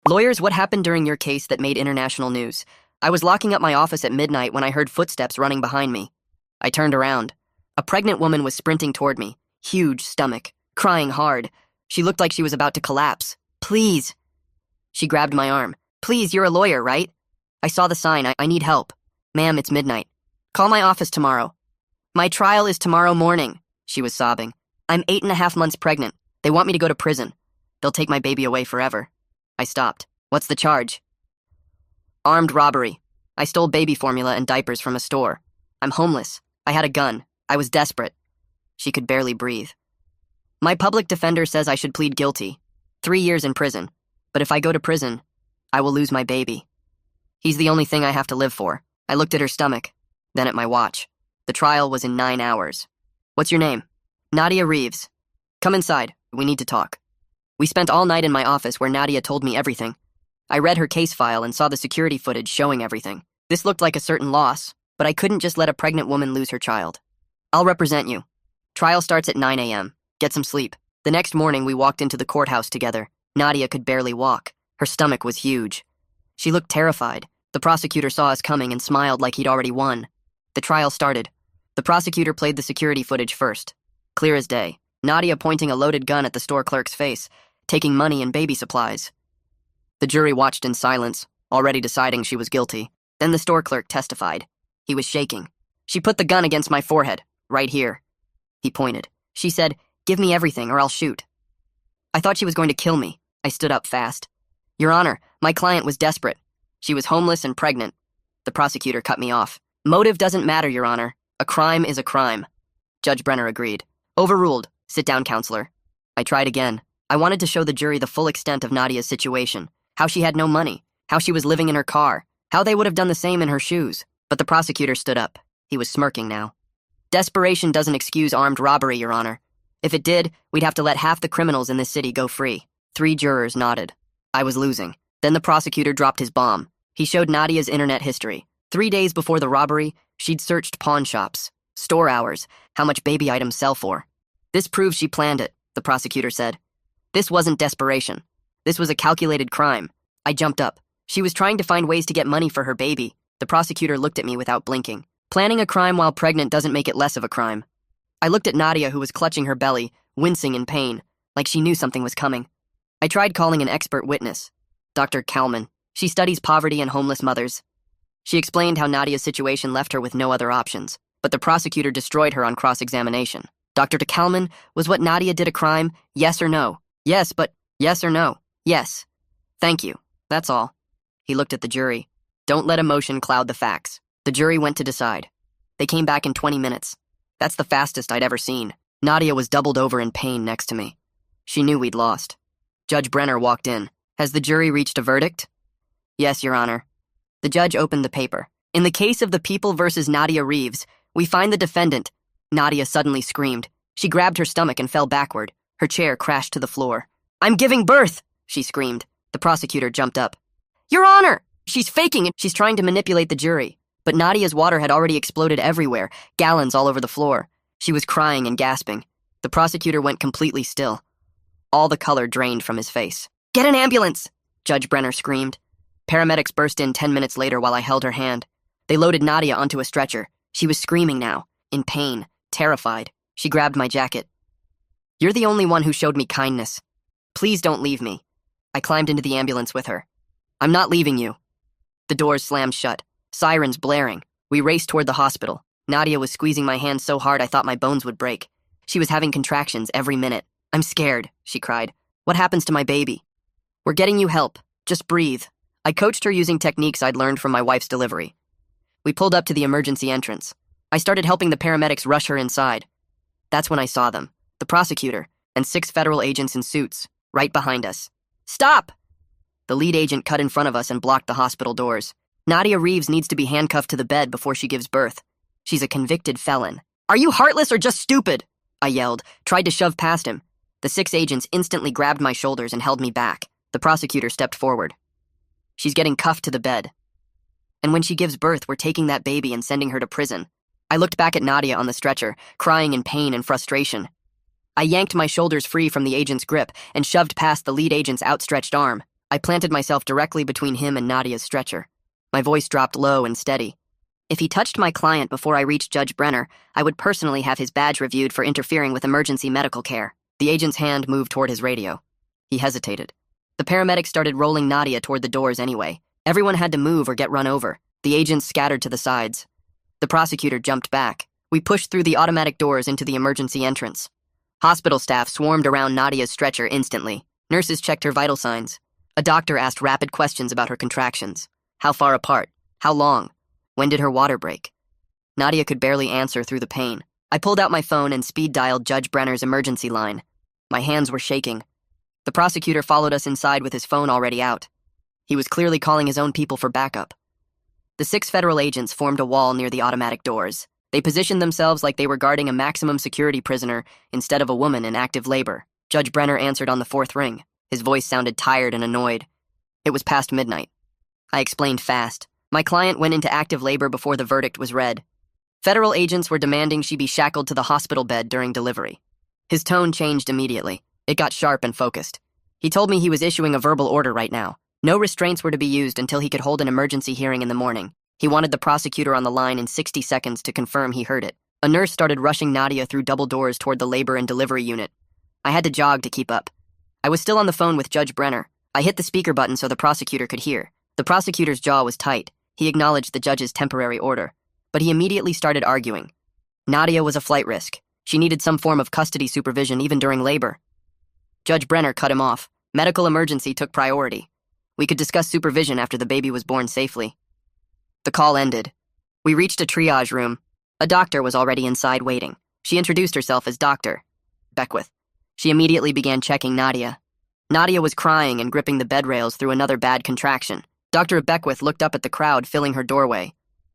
Lawyers, what happened during your case that made international news? I was locking up my office at midnight when I heard footsteps running behind me. I turned around. A pregnant woman was sprinting toward me, huge stomach, crying hard. She looked like she was about to collapse. Please. She grabbed my arm. Please, you're a lawyer, right? I saw the sign. I need help. Ma'am, it's midnight. Call my office tomorrow. My trial is tomorrow morning, she was sobbing. I'm 8.5 months pregnant. They want me to go to prison. They'll take my baby away forever. I stopped. What's the charge? Armed robbery. I stole baby formula and diapers from a store. I'm homeless. I had a gun. I was desperate. She could barely breathe. My public defender says I should plead guilty. 3 years in prison. But if I go to prison, I will lose my baby. He's the only thing I have to live for. I looked at her stomach, then at my watch. The trial was in 9 hours. What's your name? Nadia Reeves. Come inside. We need to talk. We spent all night in my office where Nadia told me everything. I read her case file and saw the security footage showing everything. This looked like a certain loss, but I couldn't just let a pregnant woman lose her child. I'll represent you. Trial starts at 9 a.m. Get some sleep. The next morning, we walked into the courthouse together. Nadia could barely walk. Her stomach was huge. She looked terrified. The prosecutor saw us coming and smiled like he'd already won. The trial started. The prosecutor played the security footage first. Clear as day. Nadia pointing a loaded gun at the store clerk's face, taking money and baby supplies. The jury watched in silence, already deciding she was guilty. Then the store clerk testified. He was shaking. She put the gun against my forehead, right here. He pointed. She said, "Give me everything or I'll shoot." I thought she was going to kill me. I stood up fast. Your Honor, my client was desperate. She was homeless and pregnant. The prosecutor cut me off. Motive doesn't matter, Your Honor. A crime is a crime. Judge Brenner agreed. Overruled. Sit down, counselor. I tried again. I wanted to show the jury the full extent of Nadia's situation, how she had no money, how she was living in her car, how they would have done the same in her shoes. But the prosecutor stood up. He was smirking now. Desperation doesn't excuse armed robbery, Your Honor. If it did, we'd have to let half the criminals in this city go free. 3 jurors nodded. I was losing. Then the prosecutor dropped his bomb. He showed Nadia's internet history. 3 days before the robbery, she'd searched pawn shops, store hours, how much baby items sell for. This proves she planned it, the prosecutor said. This wasn't desperation. This was a calculated crime. I jumped up. She was trying to find ways to get money for her baby. The prosecutor looked at me without blinking. Planning a crime while pregnant doesn't make it less of a crime. I looked at Nadia, who was clutching her belly, wincing in pain, like she knew something was coming. I tried calling an expert witness, Dr. Kalman. She studies poverty and homeless mothers. She explained how Nadia's situation left her with no other options, but the prosecutor destroyed her on cross-examination. Dr. Kalman, was what Nadia did a crime, yes or no? Yes, but yes or no? Yes. Thank you. That's all. He looked at the jury. Don't let emotion cloud the facts. The jury went to decide. They came back in 20 minutes. That's the fastest I'd ever seen. Nadia was doubled over in pain next to me. She knew we'd lost. Judge Brenner walked in. Has the jury reached a verdict? Yes, Your Honor. The judge opened the paper. In the case of the People versus Nadia Reeves, we find the defendant. Nadia suddenly screamed. She grabbed her stomach and fell backward. Her chair crashed to the floor. I'm giving birth, she screamed. The prosecutor jumped up. Your Honor! She's faking it. She's trying to manipulate the jury. But Nadia's water had already exploded everywhere, gallons all over the floor. She was crying and gasping. The prosecutor went completely still. All the color drained from his face. Get an ambulance! Judge Brenner screamed. Paramedics burst in 10 minutes later while I held her hand. They loaded Nadia onto a stretcher. She was screaming now, in pain, terrified. She grabbed my jacket. You're the only one who showed me kindness. Please don't leave me. I climbed into the ambulance with her. I'm not leaving you. The doors slammed shut, sirens blaring. We raced toward the hospital. Nadia was squeezing my hand so hard I thought my bones would break. She was having contractions every minute. I'm scared, she cried. What happens to my baby? We're getting you help. Just breathe. I coached her using techniques I'd learned from my wife's delivery. We pulled up to the emergency entrance. I started helping the paramedics rush her inside. That's when I saw them, the prosecutor, and 6 federal agents in suits, right behind us. Stop! The lead agent cut in front of us and blocked the hospital doors. Nadia Reeves needs to be handcuffed to the bed before she gives birth. She's a convicted felon. Are you heartless or just stupid? I yelled, tried to shove past him. The 6 agents instantly grabbed my shoulders and held me back. The prosecutor stepped forward. She's getting cuffed to the bed. And when she gives birth, we're taking that baby and sending her to prison. I looked back at Nadia on the stretcher, crying in pain and frustration. I yanked my shoulders free from the agent's grip and shoved past the lead agent's outstretched arm. I planted myself directly between him and Nadia's stretcher. My voice dropped low and steady. If he touched my client before I reached Judge Brenner, I would personally have his badge reviewed for interfering with emergency medical care. The agent's hand moved toward his radio. He hesitated. The paramedics started rolling Nadia toward the doors anyway. Everyone had to move or get run over. The agents scattered to the sides. The prosecutor jumped back. We pushed through the automatic doors into the emergency entrance. Hospital staff swarmed around Nadia's stretcher instantly. Nurses checked her vital signs. A doctor asked rapid questions about her contractions. How far apart? How long? When did her water break? Nadia could barely answer through the pain. I pulled out my phone and speed-dialed Judge Brenner's emergency line. My hands were shaking. The prosecutor followed us inside with his phone already out. He was clearly calling his own people for backup. The 6 federal agents formed a wall near the automatic doors. They positioned themselves like they were guarding a maximum security prisoner instead of a woman in active labor. Judge Brenner answered on the 4th ring. His voice sounded tired and annoyed. It was past midnight. I explained fast. My client went into active labor before the verdict was read. Federal agents were demanding she be shackled to the hospital bed during delivery. His tone changed immediately. It got sharp and focused. He told me he was issuing a verbal order right now. No restraints were to be used until he could hold an emergency hearing in the morning. He wanted the prosecutor on the line in 60 seconds to confirm he heard it. A nurse started rushing Nadia through double doors toward the labor and delivery unit. I had to jog to keep up. I was still on the phone with Judge Brenner. I hit the speaker button so the prosecutor could hear. The prosecutor's jaw was tight. He acknowledged the judge's temporary order. But he immediately started arguing. Nadia was a flight risk. She needed some form of custody supervision even during labor. Judge Brenner cut him off. Medical emergency took priority. We could discuss supervision after the baby was born safely. The call ended. We reached a triage room. A doctor was already inside waiting. She introduced herself as Dr. Beckwith. She immediately began checking Nadia. Nadia was crying and gripping the bed rails through another bad contraction. Dr. Beckwith looked up at the crowd filling her doorway.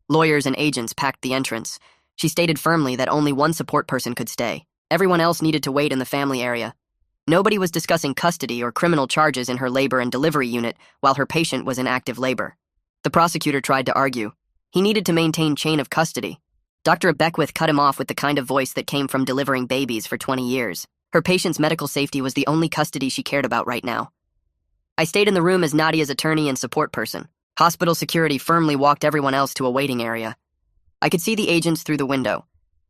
Lawyers and agents packed the entrance. She stated firmly that only one support person could stay. Everyone else needed to wait in the family area. Nobody was discussing custody or criminal charges in her labor and delivery unit while her patient was in active labor. The prosecutor tried to argue. He needed to maintain chain of custody. Dr. Beckwith cut him off with the kind of voice that came from delivering babies for 20 years. Her patient's medical safety was the only custody she cared about right now. I stayed in the room as Nadia's attorney and support person. Hospital security firmly walked everyone else to a waiting area. I could see the agents through the window.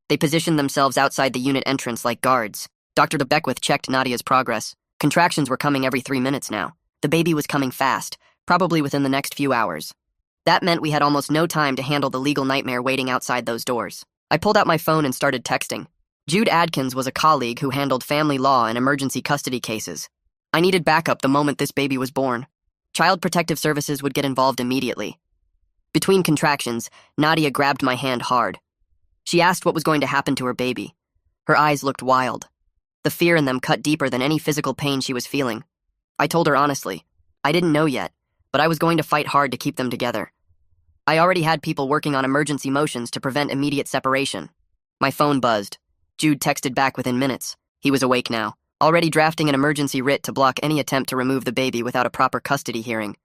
They positioned themselves outside the unit entrance like guards. Dr. Beckwith checked Nadia's progress. Contractions were coming every 3 minutes now. The baby was coming fast, probably within the next few hours. That meant we had almost no time to handle the legal nightmare waiting outside those doors. I pulled out my phone and started texting. Jude Adkins was a colleague who handled family law and emergency custody cases. I needed backup the moment this baby was born. Child Protective Services would get involved immediately. Between contractions, Nadia grabbed my hand hard. She asked what was going to happen to her baby. Her eyes looked wild. The fear in them cut deeper than any physical pain she was feeling. I told her honestly. I didn't know yet, but I was going to fight hard to keep them together. I already had people working on emergency motions to prevent immediate separation. My phone buzzed. Jude texted back within minutes. He was awake now, already drafting an emergency writ to block any attempt to remove the baby without a proper custody hearing.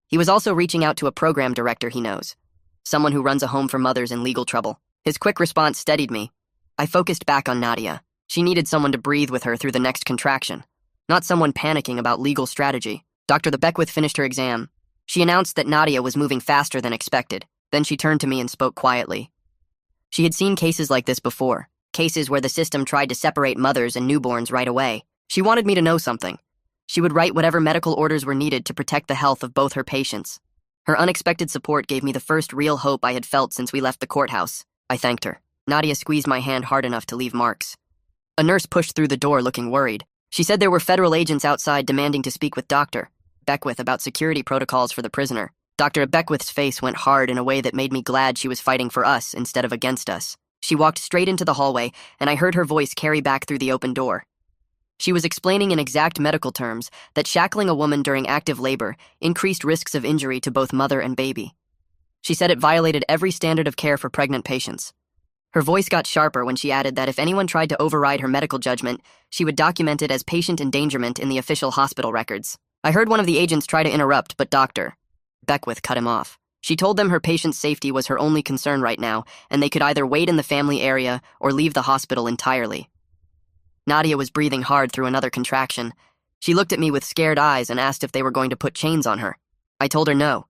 He was also reaching out to a program director he knows, someone who runs a home for mothers in legal trouble. His quick response steadied me. I focused back on Nadia. She needed someone to breathe with her through the next contraction, not someone panicking about legal strategy. Dr. Beckwith finished her exam. She announced that Nadia was moving faster than expected. Then she turned to me and spoke quietly. She had seen cases like this before, cases where the system tried to separate mothers and newborns right away. She wanted me to know something. She would write whatever medical orders were needed to protect the health of both her patients. Her unexpected support gave me the first real hope I had felt since we left the courthouse. I thanked her. Nadia squeezed my hand hard enough to leave marks. A nurse pushed through the door looking worried. She said there were federal agents outside demanding to speak with Dr. Beckwith about security protocols for the prisoner. Dr. Beckwith's face went hard in a way that made me glad she was fighting for us instead of against us. She walked straight into the hallway, and I heard her voice carry back through the open door. She was explaining in exact medical terms that shackling a woman during active labor increased risks of injury to both mother and baby. She said it violated every standard of care for pregnant patients. Her voice got sharper when she added that if anyone tried to override her medical judgment, she would document it as patient endangerment in the official hospital records. I heard one of the agents try to interrupt, but Dr. Beckwith cut him off. She told them her patient's safety was her only concern right now, and they could either wait in the family area or leave the hospital entirely. Nadia was breathing hard through another contraction. She looked at me with scared eyes and asked if they were going to put chains on her. I told her no.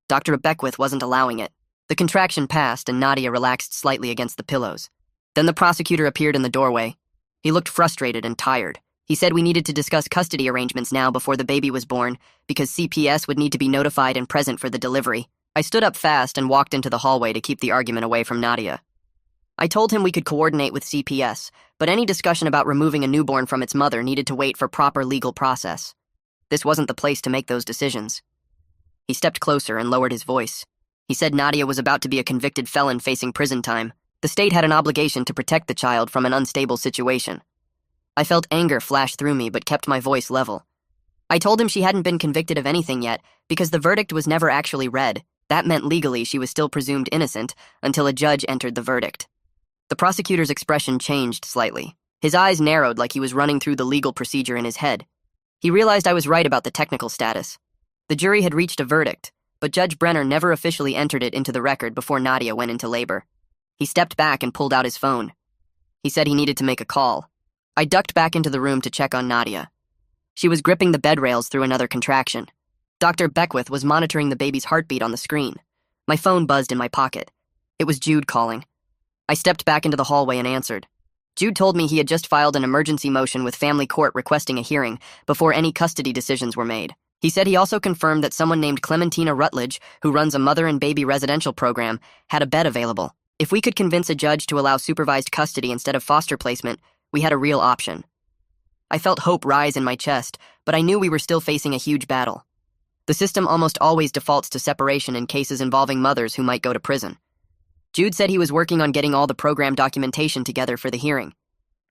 Dr. Beckwith wasn't allowing it. The contraction passed and Nadia relaxed slightly against the pillows. Then the prosecutor appeared in the doorway. He looked frustrated and tired. He said we needed to discuss custody arrangements now before the baby was born, because CPS would need to be notified and present for the delivery. I stood up fast and walked into the hallway to keep the argument away from Nadia. I told him we could coordinate with CPS, but any discussion about removing a newborn from its mother needed to wait for proper legal process. This wasn't the place to make those decisions. He stepped closer and lowered his voice. He said Nadia was about to be a convicted felon facing prison time. The state had an obligation to protect the child from an unstable situation. I felt anger flash through me but kept my voice level. I told him she hadn't been convicted of anything yet because the verdict was never actually read. That meant legally she was still presumed innocent until a judge entered the verdict. The prosecutor's expression changed slightly. His eyes narrowed like he was running through the legal procedure in his head. He realized I was right about the technical status. The jury had reached a verdict, but Judge Brenner never officially entered it into the record before Nadia went into labor. He stepped back and pulled out his phone. He said he needed to make a call. I ducked back into the room to check on Nadia. She was gripping the bed rails through another contraction. Dr. Beckwith was monitoring the baby's heartbeat on the screen. My phone buzzed in my pocket. It was Jude calling. I stepped back into the hallway and answered. Jude told me he had just filed an emergency motion with family court requesting a hearing before any custody decisions were made. He said he also confirmed that someone named Clementina Rutledge, who runs a mother and baby residential program, had a bed available. If we could convince a judge to allow supervised custody instead of foster placement, we had a real option. I felt hope rise in my chest, but I knew we were still facing a huge battle. The system almost always defaults to separation in cases involving mothers who might go to prison. Jude said he was working on getting all the program documentation together for the hearing.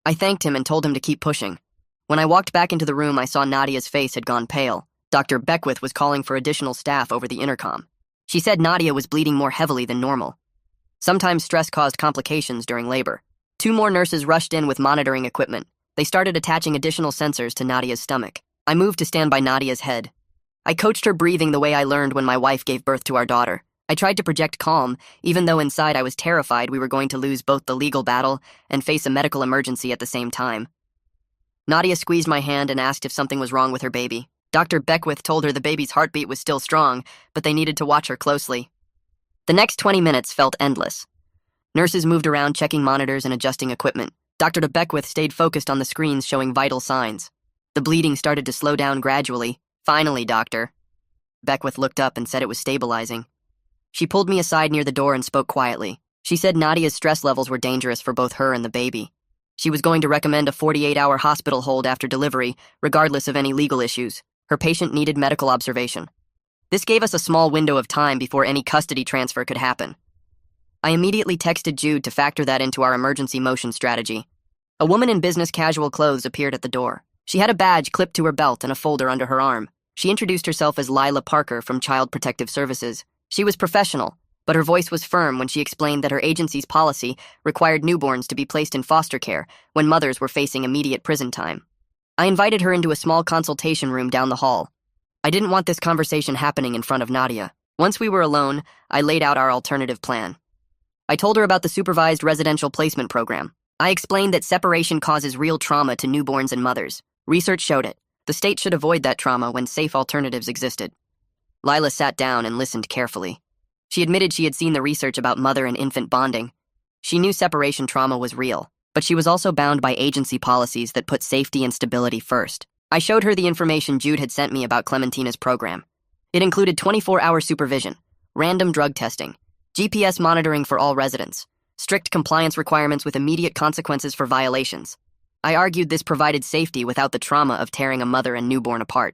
I thanked him and told him to keep pushing. When I walked back into the room, I saw Nadia's face had gone pale. Dr. Beckwith was calling for additional staff over the intercom. She said Nadia was bleeding more heavily than normal. Sometimes stress caused complications during labor. 2 more nurses rushed in with monitoring equipment. They started attaching additional sensors to Nadia's stomach. I moved to stand by Nadia's head. I coached her breathing the way I learned when my wife gave birth to our daughter. I tried to project calm, even though inside I was terrified we were going to lose both the legal battle and face a medical emergency at the same time. Nadia squeezed my hand and asked if something was wrong with her baby. Dr. Beckwith told her the baby's heartbeat was still strong, but they needed to watch her closely. The next 20 minutes felt endless. Nurses moved around checking monitors and adjusting equipment. Dr. Beckwith stayed focused on the screens showing vital signs. The bleeding started to slow down gradually. Finally, Doctor. Beckwith looked up and said it was stabilizing. She pulled me aside near the door and spoke quietly. She said Nadia's stress levels were dangerous for both her and the baby. She was going to recommend a 48-hour hospital hold after delivery, regardless of any legal issues. Her patient needed medical observation. This gave us a small window of time before any custody transfer could happen. I immediately texted Jude to factor that into our emergency motion strategy. A woman in business casual clothes appeared at the door. She had a badge clipped to her belt and a folder under her arm. She introduced herself as Lila Parker from Child Protective Services. She was professional, but her voice was firm when she explained that her agency's policy required newborns to be placed in foster care when mothers were facing immediate prison time. I invited her into a small consultation room down the hall. I didn't want this conversation happening in front of Nadia. Once we were alone, I laid out our alternative plan. I told her about the supervised residential placement program. I explained that separation causes real trauma to newborns and mothers. Research showed it. The state should avoid that trauma when safe alternatives existed. Lila sat down and listened carefully. She admitted she had seen the research about mother and infant bonding. She knew separation trauma was real, but she was also bound by agency policies that put safety and stability first. I showed her the information Jude had sent me about Clementina's program. It included 24-hour supervision, random drug testing, GPS monitoring for all residents, strict compliance requirements with immediate consequences for violations. I argued this provided safety without the trauma of tearing a mother and newborn apart.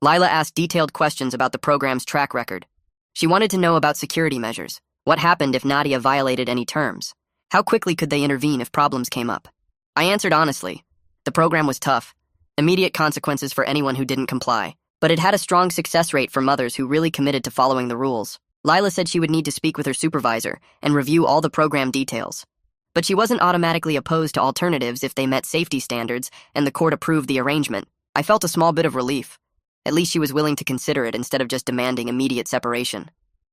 Lila asked detailed questions about the program's track record. She wanted to know about security measures. What happened if Nadia violated any terms? How quickly could they intervene if problems came up? I answered honestly. The program was tough. Immediate consequences for anyone who didn't comply. But it had a strong success rate for mothers who really committed to following the rules. Lila said she would need to speak with her supervisor and review all the program details. But she wasn't automatically opposed to alternatives if they met safety standards and the court approved the arrangement. I felt a small bit of relief. At least she was willing to consider it instead of just demanding immediate separation.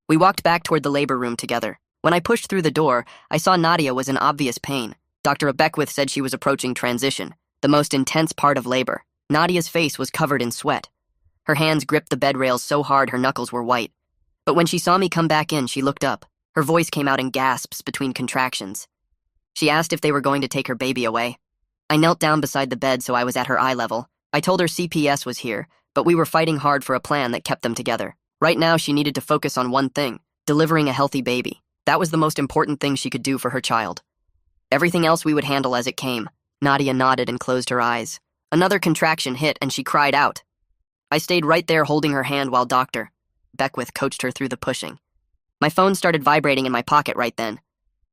We walked back toward the labor room together. When I pushed through the door, I saw Nadia was in obvious pain. Dr. Beckwith said she was approaching transition, the most intense part of labor. Nadia's face was covered in sweat. Her hands gripped the bed rails so hard her knuckles were white. But when she saw me come back in, she looked up. Her voice came out in gasps between contractions. She asked if they were going to take her baby away. I knelt down beside the bed so I was at her eye level. I told her CPS was here, but we were fighting hard for a plan that kept them together. Right now, she needed to focus on one thing: delivering a healthy baby. That was the most important thing she could do for her child. Everything else we would handle as it came. Nadia nodded and closed her eyes. Another contraction hit and she cried out. I stayed right there holding her hand while Dr. Beckwith coached her through the pushing. My phone started vibrating in my pocket right then.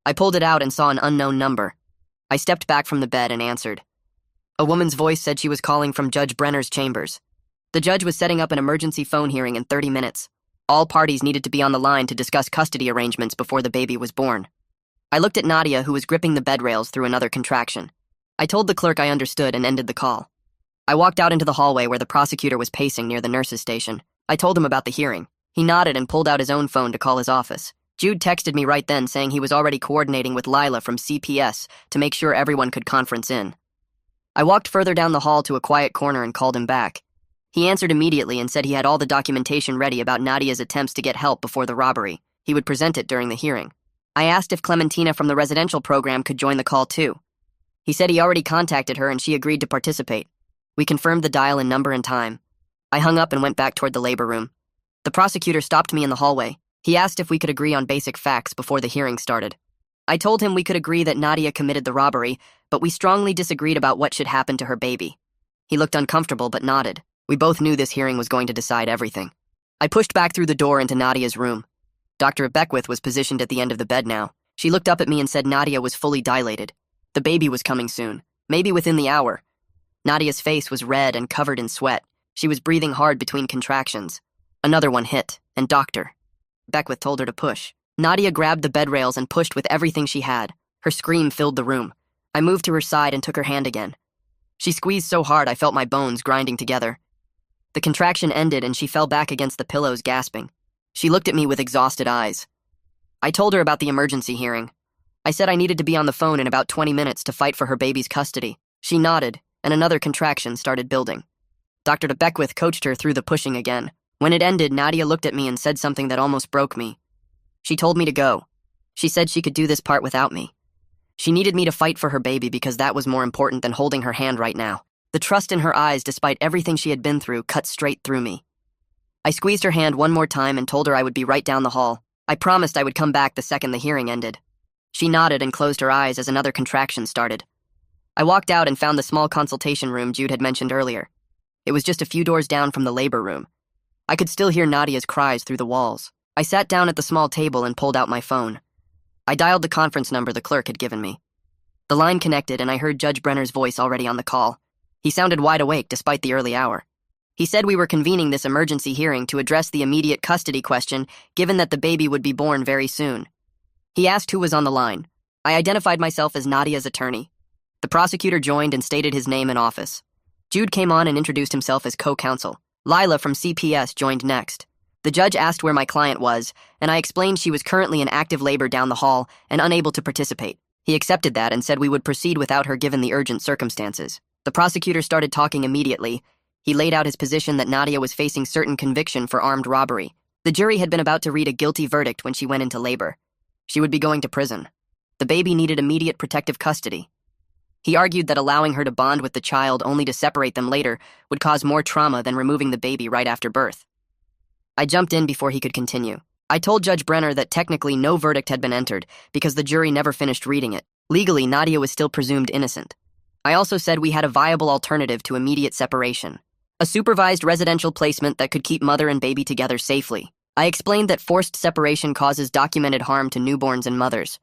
I pulled it out and saw an unknown number. I stepped back from the bed and answered. A woman's voice said she was calling from Judge Brenner's chambers. The judge was setting up an emergency phone hearing in 30 minutes. All parties needed to be on the line to discuss custody arrangements before the baby was born. I looked at Nadia, who was gripping the bed rails through another contraction. I told the clerk I understood and ended the call. I walked out into the hallway where the prosecutor was pacing near the nurse's station. I told him about the hearing. He nodded and pulled out his own phone to call his office. Jude texted me right then saying he was already coordinating with Lila from CPS to make sure everyone could conference in. I walked further down the hall to a quiet corner and called him back. He answered immediately and said he had all the documentation ready about Nadia's attempts to get help before the robbery. He would present it during the hearing. I asked if Clementina from the residential program could join the call too. He said he already contacted her and she agreed to participate. We confirmed the dial and number and time. I hung up and went back toward the labor room. The prosecutor stopped me in the hallway. He asked if we could agree on basic facts before the hearing started. I told him we could agree that Nadia committed the robbery, but we strongly disagreed about what should happen to her baby. He looked uncomfortable but nodded. We both knew this hearing was going to decide everything. I pushed back through the door into Nadia's room. Dr. Beckwith was positioned at the end of the bed now. She looked up at me and said Nadia was fully dilated. The baby was coming soon, maybe within the hour. Nadia's face was red and covered in sweat. She was breathing hard between contractions. Another one hit, and Dr. Beckwith told her to push. Nadia grabbed the bed rails and pushed with everything she had. Her scream filled the room. I moved to her side and took her hand again. She squeezed so hard I felt my bones grinding together. The contraction ended and she fell back against the pillows, gasping. She looked at me with exhausted eyes. I told her about the emergency hearing. I said I needed to be on the phone in about 20 minutes to fight for her baby's custody. She nodded, and another contraction started building. Dr. Beckwith coached her through the pushing again. When it ended, Nadia looked at me and said something that almost broke me. She told me to go. She said she could do this part without me. She needed me to fight for her baby because that was more important than holding her hand right now. The trust in her eyes, despite everything she had been through, cut straight through me. I squeezed her hand one more time and told her I would be right down the hall. I promised I would come back the second the hearing ended. She nodded and closed her eyes as another contraction started. I walked out and found the small consultation room Jude had mentioned earlier. It was just a few doors down from the labor room. I could still hear Nadia's cries through the walls. I sat down at the small table and pulled out my phone. I dialed the conference number the clerk had given me. The line connected and I heard Judge Brenner's voice already on the call. He sounded wide awake despite the early hour. He said we were convening this emergency hearing to address the immediate custody question, given that the baby would be born very soon. He asked who was on the line. I identified myself as Nadia's attorney. The prosecutor joined and stated his name and office. Jude came on and introduced himself as co-counsel. Lila from CPS joined next. The judge asked where my client was, and I explained she was currently in active labor down the hall and unable to participate. He accepted that and said we would proceed without her given the urgent circumstances. The prosecutor started talking immediately. He laid out his position that Nadia was facing certain conviction for armed robbery. The jury had been about to read a guilty verdict when she went into labor. She would be going to prison. The baby needed immediate protective custody. He argued that allowing her to bond with the child only to separate them later would cause more trauma than removing the baby right after birth. I jumped in before he could continue. I told Judge Brenner that technically no verdict had been entered because the jury never finished reading it. Legally, Nadia was still presumed innocent. I also said we had a viable alternative to immediate separation. A supervised residential placement that could keep mother and baby together safely. I explained that forced separation causes documented harm to newborns and mothers.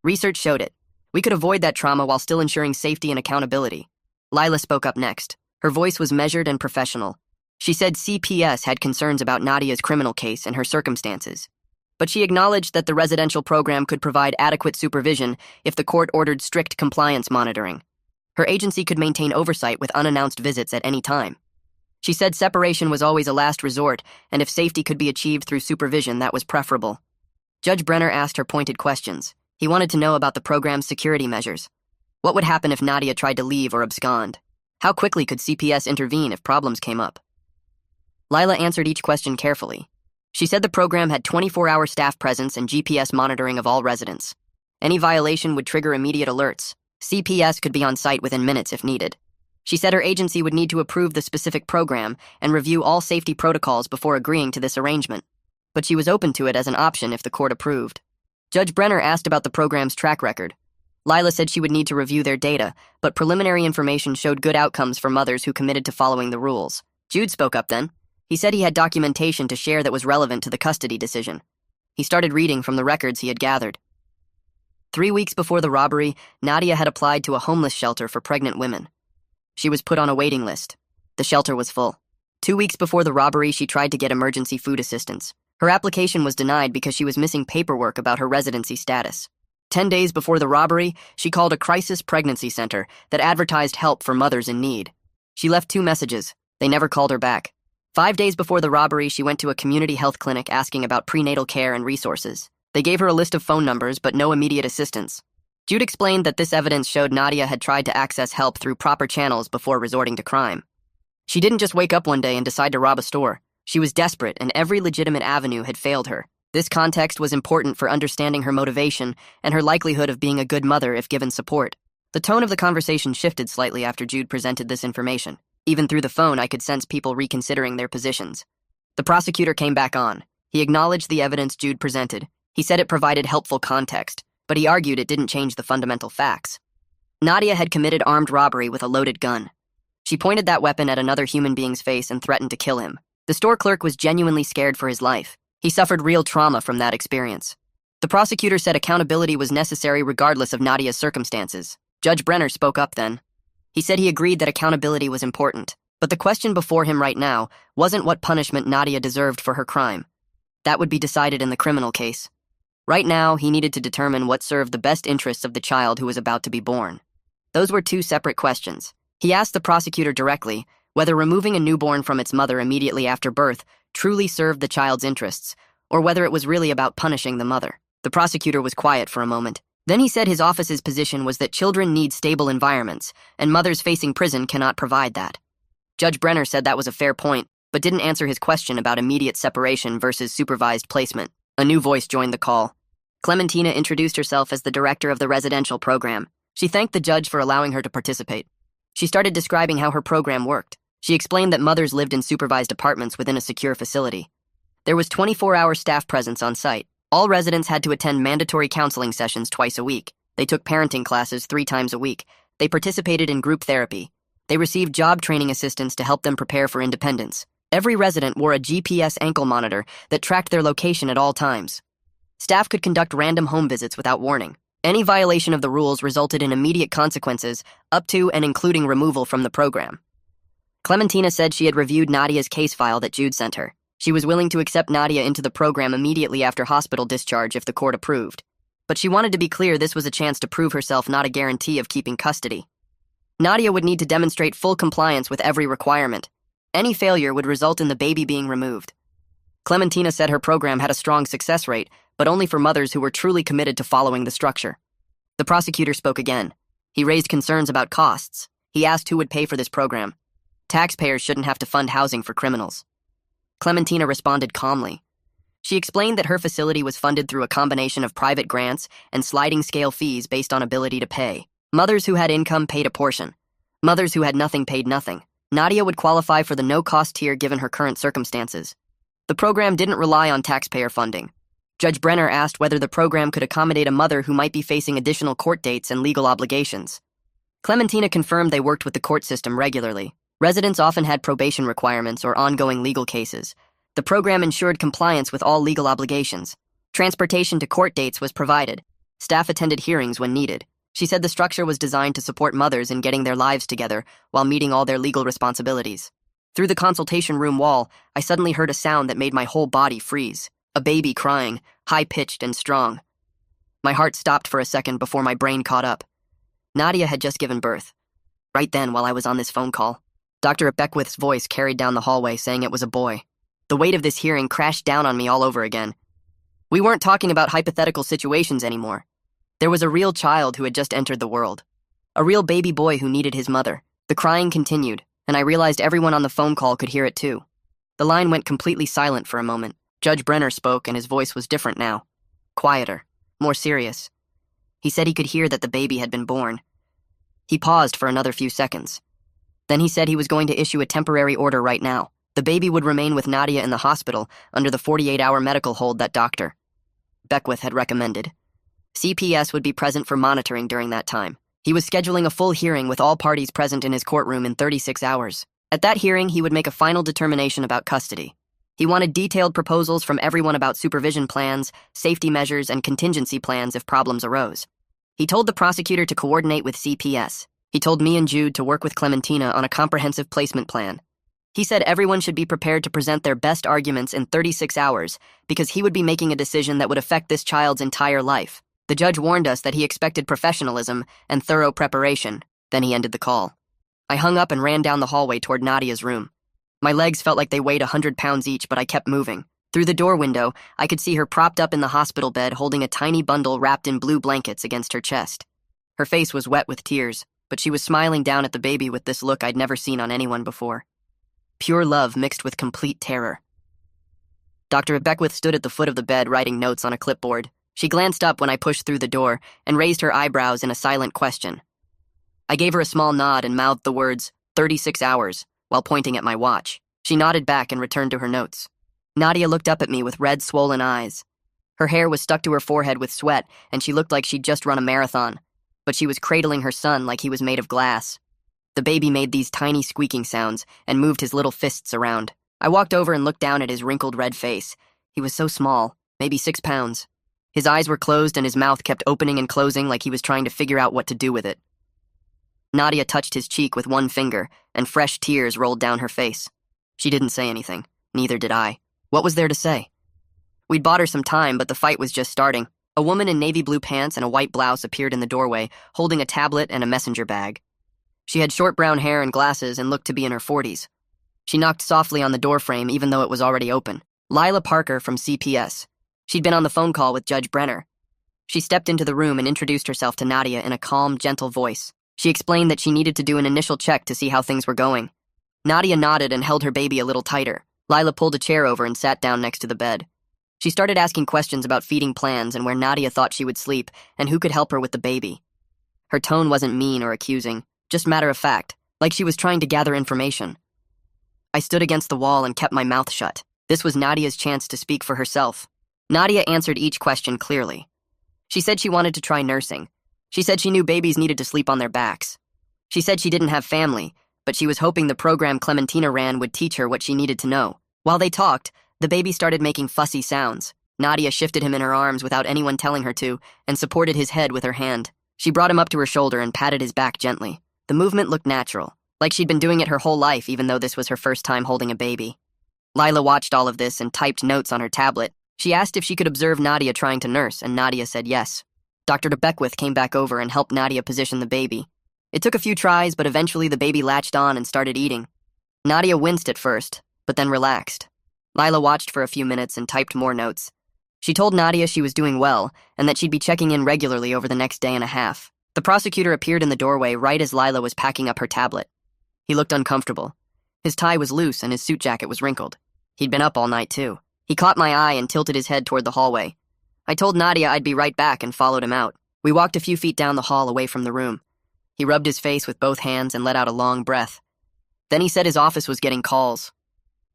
Research showed it. We could avoid that trauma while still ensuring safety and accountability. Lila spoke up next. Her voice was measured and professional. She said CPS had concerns about Nadia's criminal case and her circumstances. But she acknowledged that the residential program could provide adequate supervision if the court ordered strict compliance monitoring. Her agency could maintain oversight with unannounced visits at any time. She said separation was always a last resort, and if safety could be achieved through supervision, that was preferable. Judge Brenner asked her pointed questions. He wanted to know about the program's security measures. What would happen if Nadia tried to leave or abscond? How quickly could CPS intervene if problems came up? Lila answered each question carefully. She said the program had 24-hour staff presence and GPS monitoring of all residents. Any violation would trigger immediate alerts. CPS could be on site within minutes if needed. She said her agency would need to approve the specific program and review all safety protocols before agreeing to this arrangement. But she was open to it as an option if the court approved. Judge Brenner asked about the program's track record. Lila said she would need to review their data, but preliminary information showed good outcomes for mothers who committed to following the rules. Jude spoke up then. He said he had documentation to share that was relevant to the custody decision. He started reading from the records he had gathered. 3 weeks before the robbery, Nadia had applied to a homeless shelter for pregnant women. She was put on a waiting list. The shelter was full. 2 weeks before the robbery, she tried to get emergency food assistance. Her application was denied because she was missing paperwork about her residency status. 10 days before the robbery, she called a crisis pregnancy center that advertised help for mothers in need. She left 2 messages. They never called her back. 5 days before the robbery, she went to a community health clinic asking about prenatal care and resources. They gave her a list of phone numbers, but no immediate assistance. Jude explained that this evidence showed Nadia had tried to access help through proper channels before resorting to crime. She didn't just wake up one day and decide to rob a store. She was desperate, and every legitimate avenue had failed her. This context was important for understanding her motivation and her likelihood of being a good mother if given support. The tone of the conversation shifted slightly after Jude presented this information. Even through the phone, I could sense people reconsidering their positions. The prosecutor came back on. He acknowledged the evidence Jude presented. He said it provided helpful context, but he argued it didn't change the fundamental facts. Nadia had committed armed robbery with a loaded gun. She pointed that weapon at another human being's face and threatened to kill him. The store clerk was genuinely scared for his life. He suffered real trauma from that experience. The prosecutor said accountability was necessary regardless of Nadia's circumstances. Judge Brenner spoke up then. He said he agreed that accountability was important, but the question before him right now wasn't what punishment Nadia deserved for her crime. That would be decided in the criminal case. Right now, he needed to determine what served the best interests of the child who was about to be born. Those were 2 separate questions. He asked the prosecutor directly whether removing a newborn from its mother immediately after birth truly served the child's interests, or whether it was really about punishing the mother. The prosecutor was quiet for a moment. Then he said his office's position was that children need stable environments, and mothers facing prison cannot provide that. Judge Brenner said that was a fair point, but didn't answer his question about immediate separation versus supervised placement. A new voice joined the call. Clementina introduced herself as the director of the residential program. She thanked the judge for allowing her to participate. She started describing how her program worked. She explained that mothers lived in supervised apartments within a secure facility. There was 24-hour staff presence on site. All residents had to attend mandatory counseling sessions twice a week. They took parenting classes 3 times a week. They participated in group therapy. They received job training assistance to help them prepare for independence. Every resident wore a GPS ankle monitor that tracked their location at all times. Staff could conduct random home visits without warning. Any violation of the rules resulted in immediate consequences, up to and including removal from the program. Clementina said she had reviewed Nadia's case file that Jude sent her. She was willing to accept Nadia into the program immediately after hospital discharge if the court approved. But she wanted to be clear this was a chance to prove herself, not a guarantee of keeping custody. Nadia would need to demonstrate full compliance with every requirement. Any failure would result in the baby being removed. Clementina said her program had a strong success rate, but only for mothers who were truly committed to following the structure. The prosecutor spoke again. He raised concerns about costs. He asked who would pay for this program. Taxpayers shouldn't have to fund housing for criminals. Clementina responded calmly. She explained that her facility was funded through a combination of private grants and sliding scale fees based on ability to pay. Mothers who had income paid a portion. Mothers who had nothing paid nothing. Nadia would qualify for the no-cost tier given her current circumstances. The program didn't rely on taxpayer funding. Judge Brenner asked whether the program could accommodate a mother who might be facing additional court dates and legal obligations. Clementina confirmed they worked with the court system regularly. Residents often had probation requirements or ongoing legal cases. The program ensured compliance with all legal obligations. Transportation to court dates was provided. Staff attended hearings when needed. She said the structure was designed to support mothers in getting their lives together while meeting all their legal responsibilities. Through the consultation room wall, I suddenly heard a sound that made my whole body freeze. A baby crying, high-pitched and strong. My heart stopped for a second before my brain caught up. Nadia had just given birth. Right then, while I was on this phone call, Dr. Beckwith's voice carried down the hallway saying it was a boy. The weight of this hearing crashed down on me all over again. We weren't talking about hypothetical situations anymore. There was a real child who had just entered the world. A real baby boy who needed his mother. The crying continued, and I realized everyone on the phone call could hear it too. The line went completely silent for a moment. Judge Brenner spoke, and his voice was different now. Quieter, more serious. He said he could hear that the baby had been born. He paused for another few seconds. Then he said he was going to issue a temporary order right now. The baby would remain with Nadia in the hospital under the 48-hour medical hold that Dr. Beckwith had recommended. CPS would be present for monitoring during that time. He was scheduling a full hearing with all parties present in his courtroom in 36 hours. At that hearing, he would make a final determination about custody. He wanted detailed proposals from everyone about supervision plans, safety measures, and contingency plans if problems arose. He told the prosecutor to coordinate with CPS. He told me and Jude to work with Clementina on a comprehensive placement plan. He said everyone should be prepared to present their best arguments in 36 hours because he would be making a decision that would affect this child's entire life. The judge warned us that he expected professionalism and thorough preparation. Then he ended the call. I hung up and ran down the hallway toward Nadia's room. My legs felt like they weighed 100 pounds each, but I kept moving. Through the door window, I could see her propped up in the hospital bed holding a tiny bundle wrapped in blue blankets against her chest. Her face was wet with tears, but she was smiling down at the baby with this look I'd never seen on anyone before. Pure love mixed with complete terror. Dr. Beckwith stood at the foot of the bed writing notes on a clipboard. She glanced up when I pushed through the door and raised her eyebrows in a silent question. I gave her a small nod and mouthed the words, 36 hours, while pointing at my watch. She nodded back and returned to her notes. Nadia looked up at me with red, swollen eyes. Her hair was stuck to her forehead with sweat, and she looked like she'd just run a marathon. But she was cradling her son like he was made of glass. The baby made these tiny squeaking sounds and moved his little fists around. I walked over and looked down at his wrinkled red face. He was so small, maybe 6 pounds. His eyes were closed and his mouth kept opening and closing like he was trying to figure out what to do with it. Nadia touched his cheek with one finger, and fresh tears rolled down her face. She didn't say anything. Neither did I. What was there to say? We'd bought her some time, but the fight was just starting. A woman in navy blue pants and a white blouse appeared in the doorway, holding a tablet and a messenger bag. She had short brown hair and glasses and looked to be in her 40s. She knocked softly on the doorframe even though it was already open. Lila Parker from CPS. She'd been on the phone call with Judge Brenner. She stepped into the room and introduced herself to Nadia in a calm, gentle voice. She explained that she needed to do an initial check to see how things were going. Nadia nodded and held her baby a little tighter. Lila pulled a chair over and sat down next to the bed. She started asking questions about feeding plans and where Nadia thought she would sleep and who could help her with the baby. Her tone wasn't mean or accusing, just matter of fact, like she was trying to gather information. I stood against the wall and kept my mouth shut. This was Nadia's chance to speak for herself. Nadia answered each question clearly. She said she wanted to try nursing. She said she knew babies needed to sleep on their backs. She said she didn't have family, but she was hoping the program Clementina ran would teach her what she needed to know. While they talked, the baby started making fussy sounds. Nadia shifted him in her arms without anyone telling her to and supported his head with her hand. She brought him up to her shoulder and patted his back gently. The movement looked natural, like she'd been doing it her whole life even though this was her first time holding a baby. Lila watched all of this and typed notes on her tablet. She asked if she could observe Nadia trying to nurse, and Nadia said yes. Dr. Beckwith came back over and helped Nadia position the baby. It took a few tries, but eventually the baby latched on and started eating. Nadia winced at first, but then relaxed. Lila watched for a few minutes and typed more notes. She told Nadia she was doing well and that she'd be checking in regularly over the next day and a half. The prosecutor appeared in the doorway right as Lila was packing up her tablet. He looked uncomfortable. His tie was loose and his suit jacket was wrinkled. He'd been up all night, too. He caught my eye and tilted his head toward the hallway. I told Nadia I'd be right back and followed him out. We walked a few feet down the hall away from the room. He rubbed his face with both hands and let out a long breath. Then he said his office was getting calls.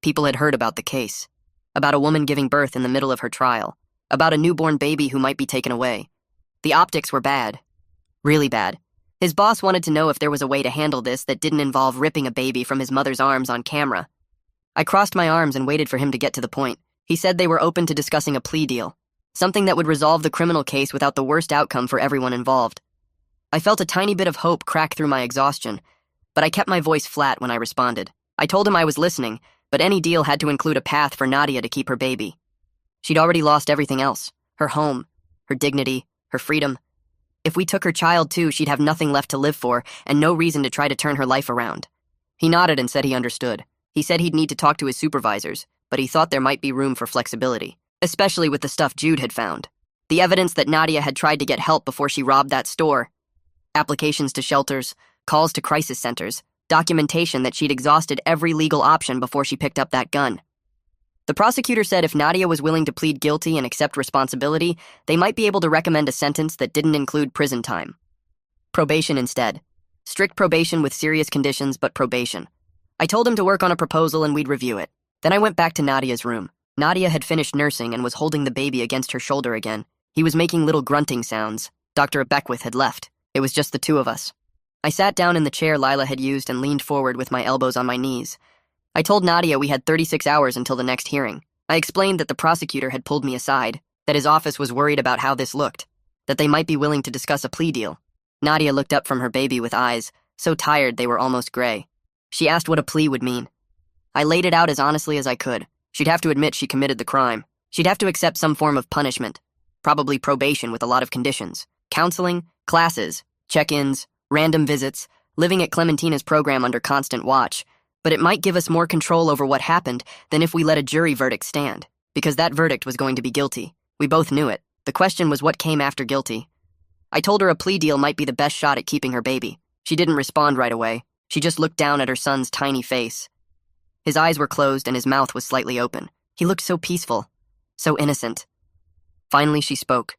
People had heard about the case. About a woman giving birth in the middle of her trial. About a newborn baby who might be taken away. The optics were bad. Really bad. His boss wanted to know if there was a way to handle this that didn't involve ripping a baby from his mother's arms on camera. I crossed my arms and waited for him to get to the point. He said they were open to discussing a plea deal. Something that would resolve the criminal case without the worst outcome for everyone involved. I felt a tiny bit of hope crack through my exhaustion, but I kept my voice flat when I responded. I told him I was listening, but any deal had to include a path for Nadia to keep her baby. She'd already lost everything else. Her home, her dignity, her freedom. If we took her child too, she'd have nothing left to live for and no reason to try to turn her life around. He nodded and said he understood. He said he'd need to talk to his supervisors, but he thought there might be room for flexibility, especially with the stuff Jude had found. The evidence that Nadia had tried to get help before she robbed that store. Applications to shelters, calls to crisis centers, documentation that she'd exhausted every legal option before she picked up that gun. The prosecutor said if Nadia was willing to plead guilty and accept responsibility, they might be able to recommend a sentence that didn't include prison time. Probation instead. Strict probation with serious conditions, but probation. I told him to work on a proposal and we'd review it. Then I went back to Nadia's room. Nadia had finished nursing and was holding the baby against her shoulder again. He was making little grunting sounds. Dr. Beckwith had left. It was just the two of us. I sat down in the chair Lila had used and leaned forward with my elbows on my knees. I told Nadia we had 36 hours until the next hearing. I explained that the prosecutor had pulled me aside, that his office was worried about how this looked, that they might be willing to discuss a plea deal. Nadia looked up from her baby with eyes so tired they were almost gray. She asked what a plea would mean. I laid it out as honestly as I could. She'd have to admit she committed the crime. She'd have to accept some form of punishment, probably probation with a lot of conditions. Counseling, classes, check-ins, random visits, living at Clementina's program under constant watch. But it might give us more control over what happened than if we let a jury verdict stand, because that verdict was going to be guilty. We both knew it. The question was what came after guilty. I told her a plea deal might be the best shot at keeping her baby. She didn't respond right away. She just looked down at her son's tiny face. His eyes were closed and his mouth was slightly open. He looked so peaceful, so innocent. Finally, she spoke.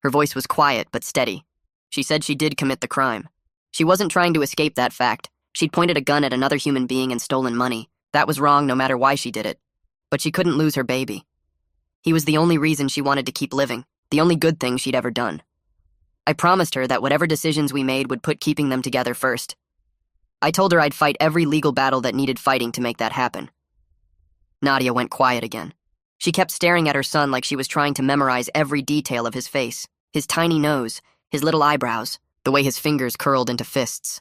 Her voice was quiet but steady. She said she did commit the crime. She wasn't trying to escape that fact. She'd pointed a gun at another human being and stolen money. That was wrong no matter why she did it. But she couldn't lose her baby. He was the only reason she wanted to keep living, the only good thing she'd ever done. I promised her that whatever decisions we made would put keeping them together first. I told her I'd fight every legal battle that needed fighting to make that happen. Nadia went quiet again. She kept staring at her son like she was trying to memorize every detail of his face, his tiny nose, his little eyebrows, the way his fingers curled into fists.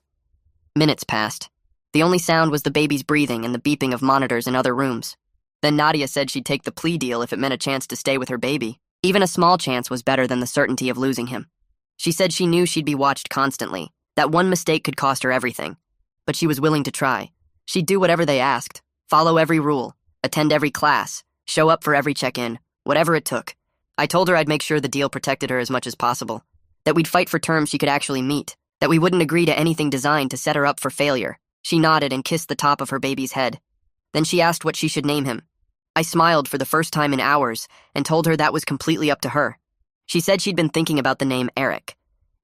Minutes passed. The only sound was the baby's breathing and the beeping of monitors in other rooms. Then Nadia said she'd take the plea deal if it meant a chance to stay with her baby. Even a small chance was better than the certainty of losing him. She said she knew she'd be watched constantly, that one mistake could cost her everything. But she was willing to try. She'd do whatever they asked, follow every rule, attend every class, show up for every check-in, whatever it took. I told her I'd make sure the deal protected her as much as possible, that we'd fight for terms she could actually meet, that we wouldn't agree to anything designed to set her up for failure. She nodded and kissed the top of her baby's head. Then she asked what she should name him. I smiled for the first time in hours and told her that was completely up to her. She said she'd been thinking about the name Eric.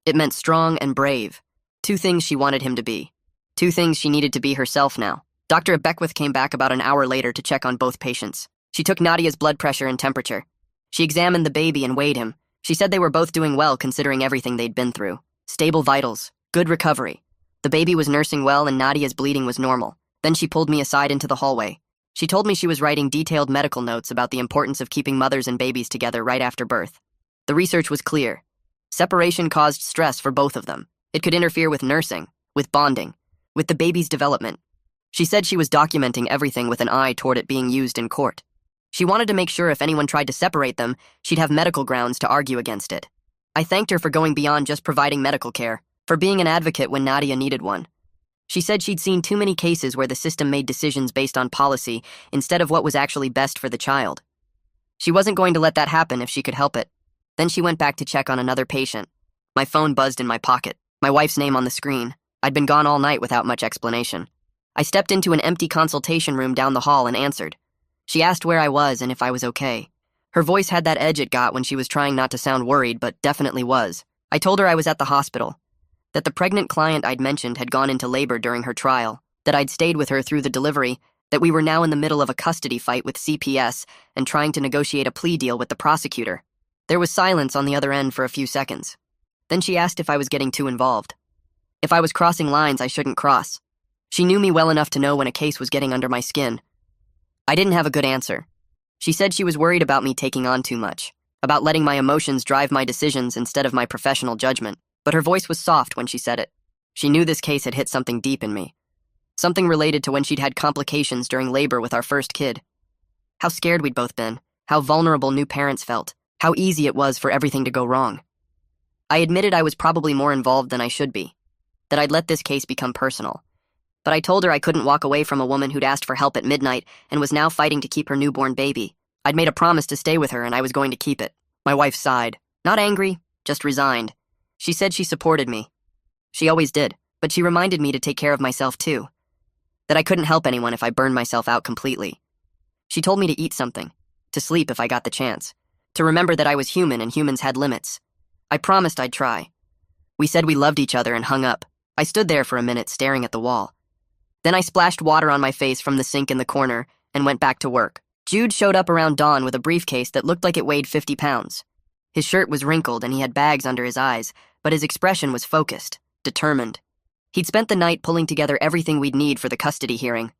It meant strong and brave. Two things she wanted him to be. Two things she needed to be herself now. Dr. Beckwith came back about an hour later to check on both patients. She took Nadia's blood pressure and temperature. She examined the baby and weighed him. She said they were both doing well considering everything they'd been through. Stable vitals, good recovery. The baby was nursing well and Nadia's bleeding was normal. Then she pulled me aside into the hallway. She told me she was writing detailed medical notes about the importance of keeping mothers and babies together right after birth. The research was clear. Separation caused stress for both of them. It could interfere with nursing, with bonding, with the baby's development. She said she was documenting everything with an eye toward it being used in court. She wanted to make sure if anyone tried to separate them, she'd have medical grounds to argue against it. I thanked her for going beyond just providing medical care, for being an advocate when Nadia needed one. She said she'd seen too many cases where the system made decisions based on policy instead of what was actually best for the child. She wasn't going to let that happen if she could help it. Then she went back to check on another patient. My phone buzzed in my pocket, my wife's name on the screen. I'd been gone all night without much explanation. I stepped into an empty consultation room down the hall and answered. She asked where I was and if I was okay. Her voice had that edge it got when she was trying not to sound worried, but definitely was. I told her I was at the hospital, that the pregnant client I'd mentioned had gone into labor during her trial, that I'd stayed with her through the delivery, that we were now in the middle of a custody fight with CPS and trying to negotiate a plea deal with the prosecutor. There was silence on the other end for a few seconds. Then she asked if I was getting too involved. If I was crossing lines I shouldn't cross. She knew me well enough to know when a case was getting under my skin. I didn't have a good answer. She said she was worried about me taking on too much, about letting my emotions drive my decisions instead of my professional judgment, but her voice was soft when she said it. She knew this case had hit something deep in me, something related to when she'd had complications during labor with our first kid. How scared we'd both been, how vulnerable new parents felt, how easy it was for everything to go wrong. I admitted I was probably more involved than I should be, that I'd let this case become personal. But I told her I couldn't walk away from a woman who'd asked for help at midnight and was now fighting to keep her newborn baby. I'd made a promise to stay with her and I was going to keep it. My wife sighed. Not angry, just resigned. She said she supported me. She always did, but she reminded me to take care of myself too. that I couldn't help anyone if I burned myself out completely. She told me to eat something, to sleep if I got the chance, to remember that I was human and humans had limits. I promised I'd try. We said we loved each other and hung up. I stood there for a minute staring at the wall. Then I splashed water on my face from the sink in the corner and went back to work. Jude showed up around dawn with a briefcase that looked like it weighed 50 pounds. His shirt was wrinkled and he had bags under his eyes, but his expression was focused, determined. He'd spent the night pulling together everything we'd need for the custody hearing.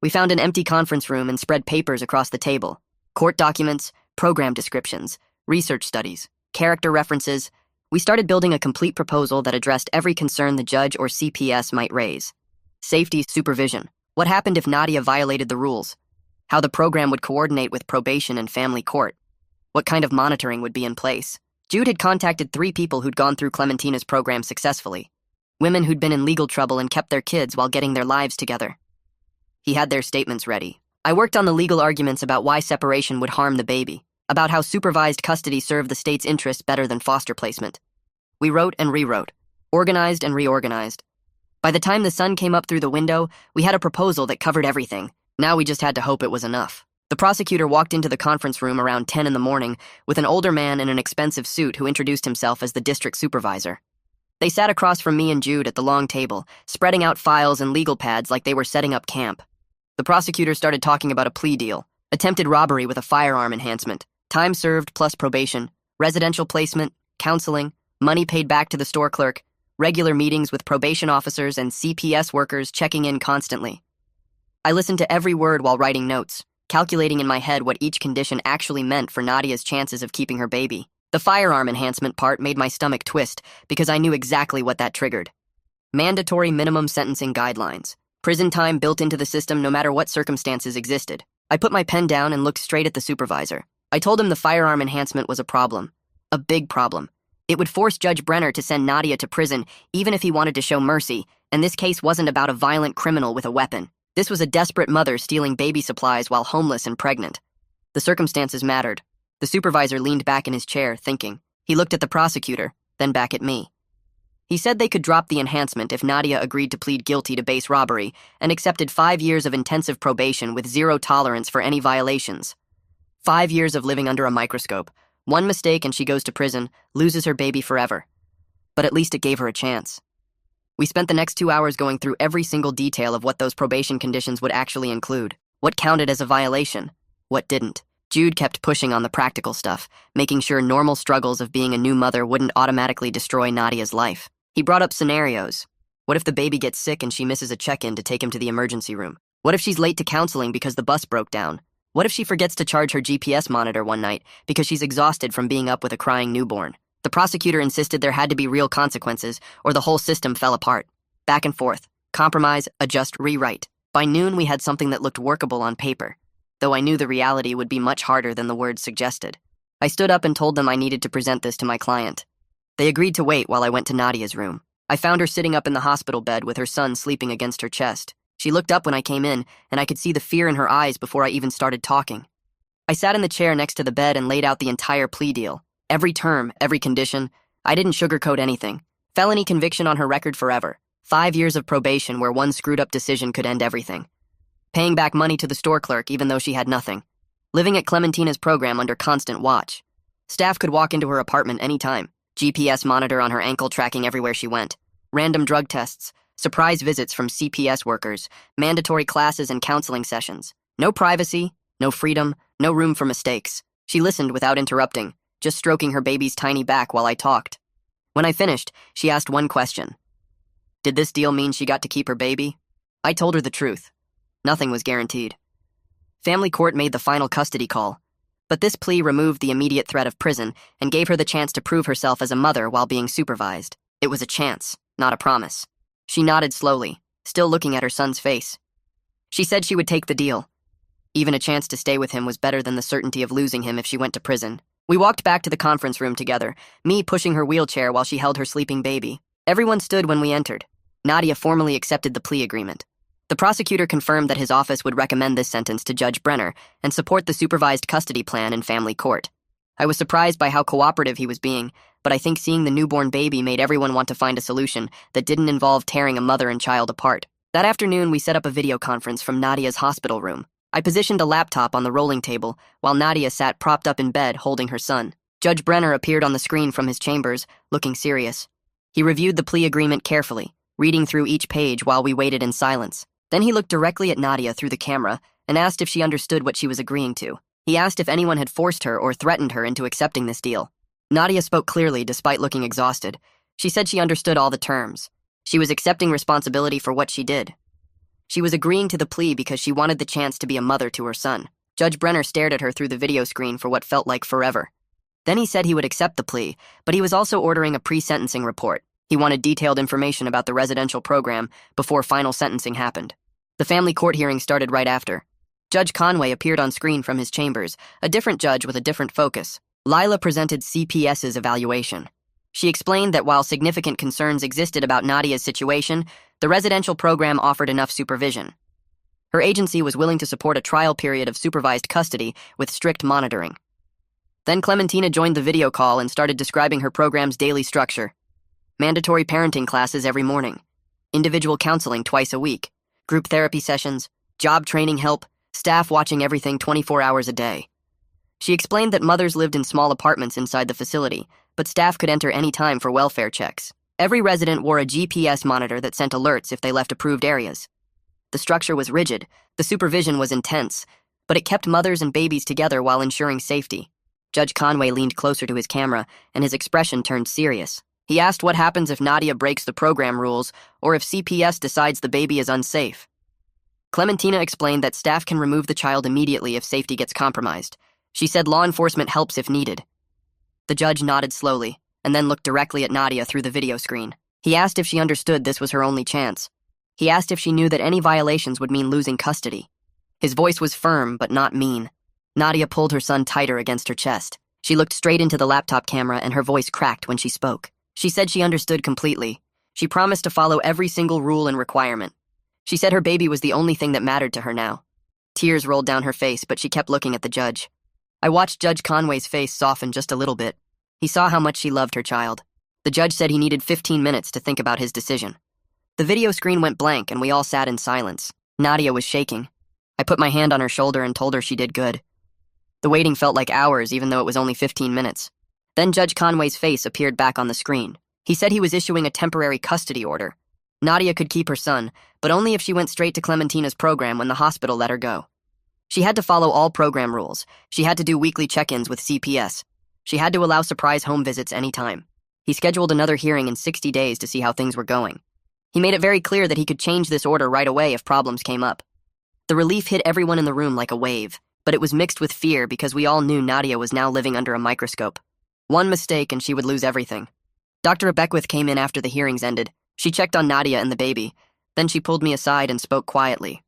We found an empty conference room and spread papers across the table. Court documents, program descriptions, research studies, character references. We started building a complete proposal that addressed every concern the judge or CPS might raise. Safety supervision. What happened if Nadia violated the rules? How the program would coordinate with probation and family court. What kind of monitoring would be in place? Jude had contacted 3 people who'd gone through Clementina's program successfully. Women who'd been in legal trouble and kept their kids while getting their lives together. He had their statements ready. I worked on the legal arguments about why separation would harm the baby, about how supervised custody served the state's interests better than foster placement. We wrote and rewrote, organized and reorganized. By the time the sun came up through the window, we had a proposal that covered everything. Now we just had to hope it was enough. The prosecutor walked into the conference room around 10 in the morning with an older man in an expensive suit who introduced himself as the district supervisor. They sat across from me and Jude at the long table, spreading out files and legal pads like they were setting up camp. The prosecutor started talking about a plea deal, attempted robbery with a firearm enhancement, time served plus probation, residential placement, counseling, money paid back to the store clerk, regular meetings with probation officers and CPS workers checking in constantly. I listened to every word while writing notes, calculating in my head what each condition actually meant for Nadia's chances of keeping her baby. The firearm enhancement part made my stomach twist because I knew exactly what that triggered. Mandatory minimum sentencing guidelines. Prison time built into the system no matter what circumstances existed. I put my pen down and looked straight at the supervisor. I told him the firearm enhancement was a problem. A big problem. It would force Judge Brenner to send Nadia to prison even if he wanted to show mercy, and this case wasn't about a violent criminal with a weapon. This was a desperate mother stealing baby supplies while homeless and pregnant. The circumstances mattered. The supervisor leaned back in his chair, thinking. He looked at the prosecutor, then back at me. He said they could drop the enhancement if Nadia agreed to plead guilty to base robbery and accepted 5 years of intensive probation with zero tolerance for any violations. 5 years of living under a microscope. One mistake and she goes to prison, loses her baby forever. But at least it gave her a chance. We spent the next 2 hours going through every single detail of what those probation conditions would actually include. What counted as a violation? What didn't? Jude kept pushing on the practical stuff, making sure normal struggles of being a new mother wouldn't automatically destroy Nadia's life. He brought up scenarios. What if the baby gets sick and she misses a check-in to take him to the emergency room? What if she's late to counseling because the bus broke down? What if she forgets to charge her GPS monitor one night because she's exhausted from being up with a crying newborn? The prosecutor insisted there had to be real consequences or the whole system fell apart. Back and forth. Compromise, adjust, rewrite. By noon, we had something that looked workable on paper, though I knew the reality would be much harder than the words suggested. I stood up and told them I needed to present this to my client. They agreed to wait while I went to Nadia's room. I found her sitting up in the hospital bed with her son sleeping against her chest. She looked up when I came in, and I could see the fear in her eyes before I even started talking. I sat in the chair next to the bed and laid out the entire plea deal. Every term, every condition. I didn't sugarcoat anything. Felony conviction on her record forever. 5 years of probation where one screwed-up decision could end everything. Paying back money to the store clerk even though she had nothing. Living at Clementina's program under constant watch. Staff could walk into her apartment anytime. GPS monitor on her ankle tracking everywhere she went. Random drug tests. Surprise visits from CPS workers. Mandatory classes and counseling sessions. No privacy, no freedom, no room for mistakes. She listened without interrupting, just stroking her baby's tiny back while I talked. When I finished, she asked one question. Did this deal mean she got to keep her baby? I told her the truth. Nothing was guaranteed. Family court made the final custody call, but this plea removed the immediate threat of prison and gave her the chance to prove herself as a mother while being supervised. It was a chance, not a promise. She nodded slowly, still looking at her son's face. She said she would take the deal. Even a chance to stay with him was better than the certainty of losing him if she went to prison. We walked back to the conference room together, me pushing her wheelchair while she held her sleeping baby. Everyone stood when we entered. Nadia formally accepted the plea agreement. The prosecutor confirmed that his office would recommend this sentence to Judge Brenner and support the supervised custody plan in family court. I was surprised by how cooperative he was being, but I think seeing the newborn baby made everyone want to find a solution that didn't involve tearing a mother and child apart. That afternoon, we set up a video conference from Nadia's hospital room. I positioned a laptop on the rolling table while Nadia sat propped up in bed holding her son. Judge Brenner appeared on the screen from his chambers, looking serious. He reviewed the plea agreement carefully, reading through each page while we waited in silence. Then he looked directly at Nadia through the camera and asked if she understood what she was agreeing to. He asked if anyone had forced her or threatened her into accepting this deal. Nadia spoke clearly despite looking exhausted. She said she understood all the terms. She was accepting responsibility for what she did. She was agreeing to the plea because she wanted the chance to be a mother to her son. Judge Brenner stared at her through the video screen for what felt like forever. Then he said he would accept the plea, but he was also ordering a pre-sentencing report. He wanted detailed information about the residential program before final sentencing happened. The family court hearing started right after. Judge Conway appeared on screen from his chambers, a different judge with a different focus. Lila presented CPS's evaluation. She explained that while significant concerns existed about Nadia's situation, the residential program offered enough supervision. Her agency was willing to support a trial period of supervised custody with strict monitoring. Then Clementina joined the video call and started describing her program's daily structure. Mandatory parenting classes every morning, individual counseling twice a week, group therapy sessions, job training help, staff watching everything 24 hours a day. She explained that mothers lived in small apartments inside the facility, but staff could enter any time for welfare checks. Every resident wore a GPS monitor that sent alerts if they left approved areas. The structure was rigid, the supervision was intense, but it kept mothers and babies together while ensuring safety. Judge Conway leaned closer to his camera, and his expression turned serious. He asked what happens if Nadia breaks the program rules or if CPS decides the baby is unsafe. Clementina explained that staff can remove the child immediately if safety gets compromised. She said law enforcement helps if needed. The judge nodded slowly, and then looked directly at Nadia through the video screen. He asked if she understood this was her only chance. He asked if she knew that any violations would mean losing custody. His voice was firm, but not mean. Nadia pulled her son tighter against her chest. She looked straight into the laptop camera, and her voice cracked when she spoke. She said she understood completely. She promised to follow every single rule and requirement. She said her baby was the only thing that mattered to her now. Tears rolled down her face, but she kept looking at the judge. I watched Judge Conway's face soften just a little bit. He saw how much she loved her child. The judge said he needed 15 minutes to think about his decision. The video screen went blank, and we all sat in silence. Nadia was shaking. I put my hand on her shoulder and told her she did good. The waiting felt like hours, even though it was only 15 minutes. Then Judge Conway's face appeared back on the screen. He said he was issuing a temporary custody order. Nadia could keep her son, but only if she went straight to Clementina's program when the hospital let her go. She had to follow all program rules. She had to do weekly check-ins with CPS. She had to allow surprise home visits anytime. He scheduled another hearing in 60 days to see how things were going. He made it very clear that he could change this order right away if problems came up. The relief hit everyone in the room like a wave, but it was mixed with fear because we all knew Nadia was now living under a microscope. One mistake and she would lose everything. Dr. Beckwith came in after the hearings ended. She checked on Nadia and the baby. Then she pulled me aside and spoke quietly.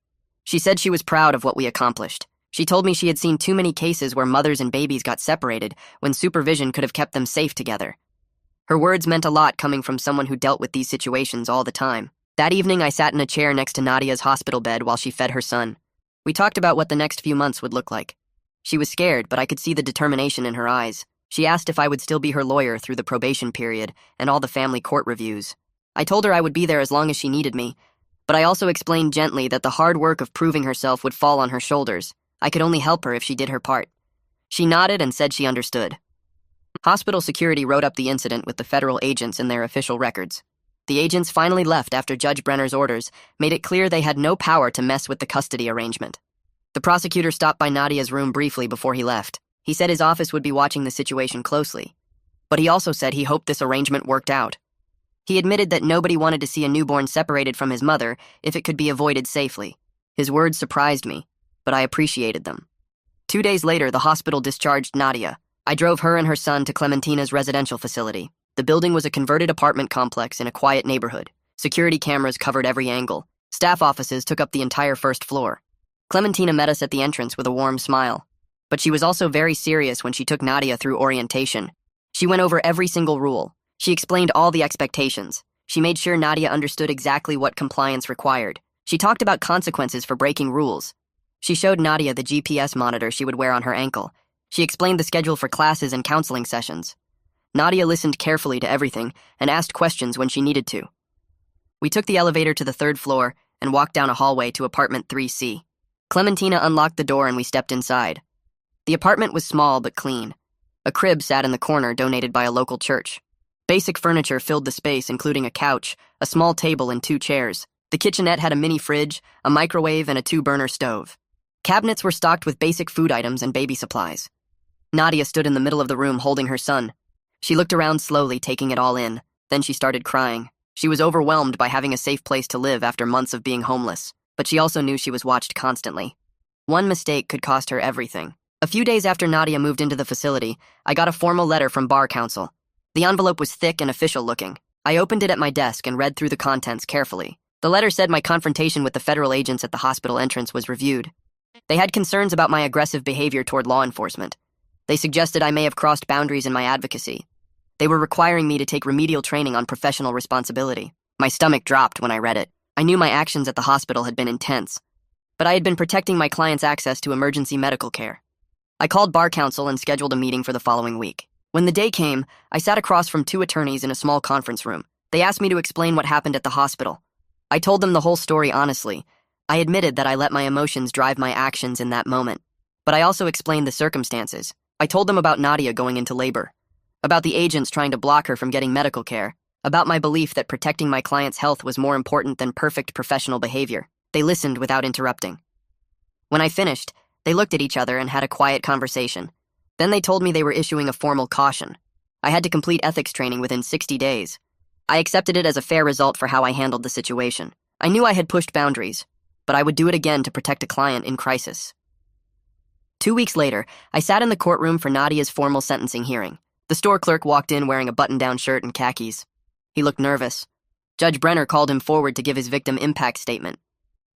She said she was proud of what we accomplished. She told me she had seen too many cases where mothers and babies got separated when supervision could have kept them safe together. Her words meant a lot coming from someone who dealt with these situations all the time. That evening, I sat in a chair next to Nadia's hospital bed while she fed her son. We talked about what the next few months would look like. She was scared, but I could see the determination in her eyes. She asked if I would still be her lawyer through the probation period and all the family court reviews. I told her I would be there as long as she needed me, but I also explained gently that the hard work of proving herself would fall on her shoulders. I could only help her if she did her part. She nodded and said she understood. Hospital security wrote up the incident with the federal agents in their official records. The agents finally left after Judge Brenner's orders made it clear they had no power to mess with the custody arrangement. The prosecutor stopped by Nadia's room briefly before he left. He said his office would be watching the situation closely, but he also said he hoped this arrangement worked out. He admitted that nobody wanted to see a newborn separated from his mother if it could be avoided safely. His words surprised me, but I appreciated them. 2 days later, the hospital discharged Nadia. I drove her and her son to Clementina's residential facility. The building was a converted apartment complex in a quiet neighborhood. Security cameras covered every angle. Staff offices took up the entire first floor. Clementina met us at the entrance with a warm smile. But she was also very serious when she took Nadia through orientation. She went over every single rule. She explained all the expectations. She made sure Nadia understood exactly what compliance required. She talked about consequences for breaking rules. She showed Nadia the GPS monitor she would wear on her ankle. She explained the schedule for classes and counseling sessions. Nadia listened carefully to everything and asked questions when she needed to. We took the elevator to the third floor, and walked down a hallway to apartment 3C. Clementina unlocked the door and we stepped inside. The apartment was small but clean. A crib sat in the corner donated by a local church. Basic furniture filled the space, including a couch, a small table, and 2 chairs. The kitchenette had a mini fridge, a microwave, and a 2-burner stove. Cabinets were stocked with basic food items and baby supplies. Nadia stood in the middle of the room holding her son. She looked around slowly, taking it all in. Then she started crying. She was overwhelmed by having a safe place to live after months of being homeless, but she also knew she was watched constantly. One mistake could cost her everything. A few days after Nadia moved into the facility, I got a formal letter from Bar Council. The envelope was thick and official-looking. I opened it at my desk and read through the contents carefully. The letter said my confrontation with the federal agents at the hospital entrance was reviewed. They had concerns about my aggressive behavior toward law enforcement. They suggested I may have crossed boundaries in my advocacy. They were requiring me to take remedial training on professional responsibility. My stomach dropped when I read it. I knew my actions at the hospital had been intense, but I had been protecting my clients' access to emergency medical care. I called Bar Council and scheduled a meeting for the following week. When the day came, I sat across from 2 attorneys in a small conference room. They asked me to explain what happened at the hospital. I told them the whole story honestly. I admitted that I let my emotions drive my actions in that moment. But I also explained the circumstances. I told them about Nadia going into labor, about the agents trying to block her from getting medical care, about my belief that protecting my client's health was more important than perfect professional behavior. They listened without interrupting. When I finished, they looked at each other and had a quiet conversation. Then they told me they were issuing a formal caution. I had to complete ethics training within 60 days. I accepted it as a fair result for how I handled the situation. I knew I had pushed boundaries, but I would do it again to protect a client in crisis. 2 weeks later, I sat in the courtroom for Nadia's formal sentencing hearing. The store clerk walked in wearing a button-down shirt and khakis. He looked nervous. Judge Brenner called him forward to give his victim impact statement.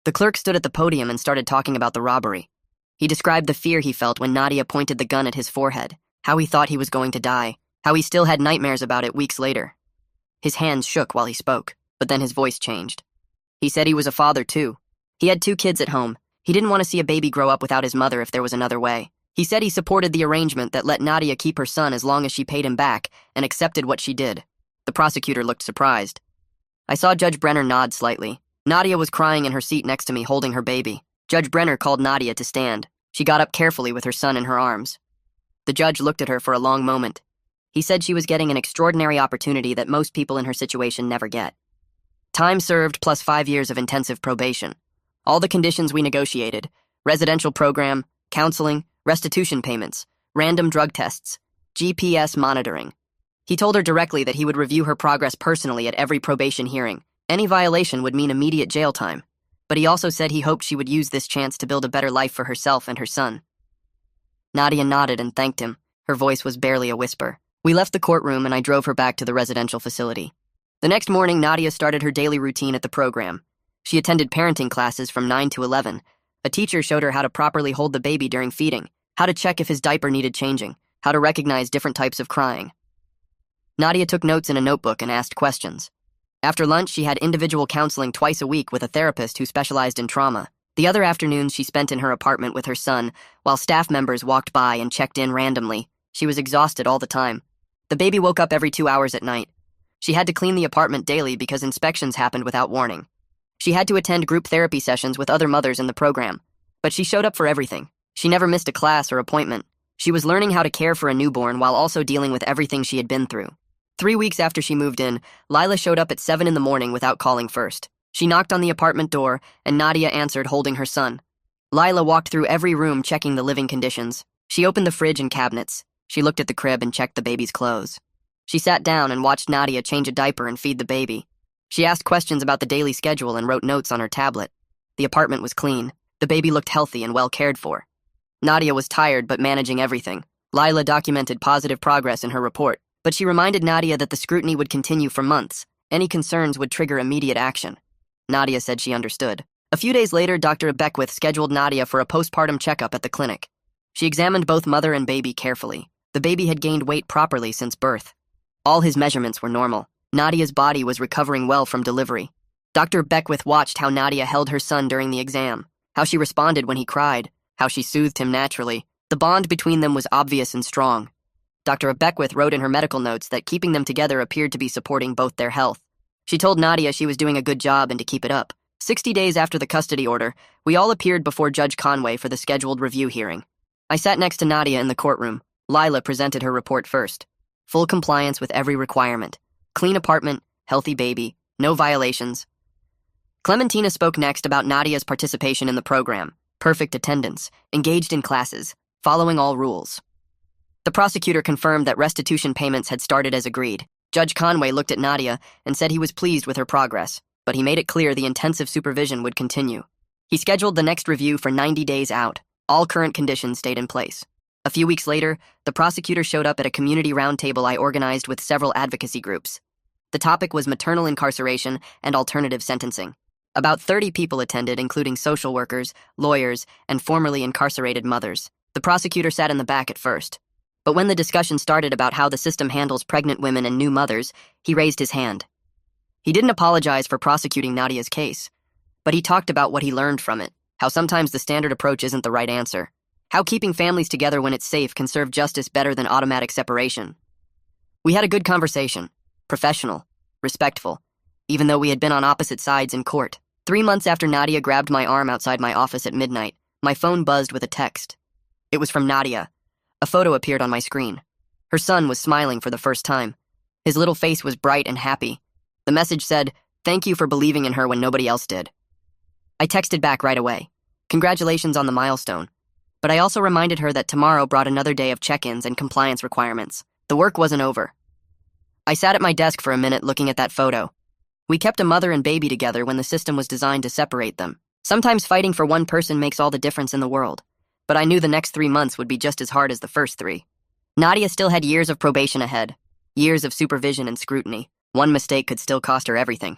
The clerk stood at the podium and started talking about the robbery. He described the fear he felt when Nadia pointed the gun at his forehead, how he thought he was going to die, how he still had nightmares about it weeks later. His hands shook while he spoke, but then his voice changed. He said he was a father, too. He had 2 kids at home. He didn't want to see a baby grow up without his mother if there was another way. He said he supported the arrangement that let Nadia keep her son as long as she paid him back and accepted what she did. The prosecutor looked surprised. I saw Judge Brenner nod slightly. Nadia was crying in her seat next to me, holding her baby. Judge Brenner called Nadia to stand. She got up carefully with her son in her arms. The judge looked at her for a long moment. He said she was getting an extraordinary opportunity that most people in her situation never get. Time served plus 5 years of intensive probation. All the conditions we negotiated: residential program, counseling, restitution payments, random drug tests, GPS monitoring. He told her directly that he would review her progress personally at every probation hearing. Any violation would mean immediate jail time. But he also said he hoped she would use this chance to build a better life for herself and her son. Nadia nodded and thanked him. Her voice was barely a whisper. We left the courtroom and I drove her back to the residential facility. The next morning, Nadia started her daily routine at the program. She attended parenting classes from 9 to 11. A teacher showed her how to properly hold the baby during feeding, how to check if his diaper needed changing, how to recognize different types of crying. Nadia took notes in a notebook and asked questions. After lunch, she had individual counseling twice a week with a therapist who specialized in trauma. The other afternoons she spent in her apartment with her son, while staff members walked by and checked in randomly. She was exhausted all the time. The baby woke up every 2 hours at night. She had to clean the apartment daily because inspections happened without warning. She had to attend group therapy sessions with other mothers in the program. But she showed up for everything. She never missed a class or appointment. She was learning how to care for a newborn while also dealing with everything she had been through. 3 weeks after she moved in, Lila showed up at 7 in the morning without calling first. She knocked on the apartment door, and Nadia answered holding her son. Lila walked through every room checking the living conditions. She opened the fridge and cabinets. She looked at the crib and checked the baby's clothes. She sat down and watched Nadia change a diaper and feed the baby. She asked questions about the daily schedule and wrote notes on her tablet. The apartment was clean. The baby looked healthy and well cared for. Nadia was tired but managing everything. Lila documented positive progress in her report, but she reminded Nadia that the scrutiny would continue for months. Any concerns would trigger immediate action. Nadia said she understood. A few days later, Dr. Beckwith scheduled Nadia for a postpartum checkup at the clinic. She examined both mother and baby carefully. The baby had gained weight properly since birth. All his measurements were normal. Nadia's body was recovering well from delivery. Dr. Beckwith watched how Nadia held her son during the exam, how she responded when he cried, how she soothed him naturally. The bond between them was obvious and strong. Dr. Beckwith wrote in her medical notes that keeping them together appeared to be supporting both their health. She told Nadia she was doing a good job and to keep it up. 60 days after the custody order, we all appeared before Judge Conway for the scheduled review hearing. I sat next to Nadia in the courtroom. Lila presented her report first. Full compliance with every requirement. Clean apartment, healthy baby, no violations. Clementina spoke next about Nadia's participation in the program, perfect attendance, engaged in classes, following all rules. The prosecutor confirmed that restitution payments had started as agreed. Judge Conway looked at Nadia and said he was pleased with her progress, but he made it clear the intensive supervision would continue. He scheduled the next review for 90 days out. All current conditions stayed in place. A few weeks later, the prosecutor showed up at a community roundtable I organized with several advocacy groups. The topic was maternal incarceration and alternative sentencing. About 30 people attended, including social workers, lawyers, and formerly incarcerated mothers. The prosecutor sat in the back at first. But when the discussion started about how the system handles pregnant women and new mothers, he raised his hand. He didn't apologize for prosecuting Nadia's case, but he talked about what he learned from it, how sometimes the standard approach isn't the right answer, how keeping families together when it's safe can serve justice better than automatic separation. We had a good conversation, professional, respectful, even though we had been on opposite sides in court. 3 months after Nadia grabbed my arm outside my office at midnight, my phone buzzed with a text. It was from Nadia. A photo appeared on my screen. Her son was smiling for the first time. His little face was bright and happy. The message said, "Thank you for believing in her when nobody else did." I texted back right away. Congratulations on the milestone. But I also reminded her that tomorrow brought another day of check-ins and compliance requirements. The work wasn't over. I sat at my desk for a minute looking at that photo. We kept a mother and baby together when the system was designed to separate them. Sometimes fighting for one person makes all the difference in the world. But I knew the next 3 months would be just as hard as the first 3. Nadia still had years of probation ahead, years of supervision and scrutiny. One mistake could still cost her everything.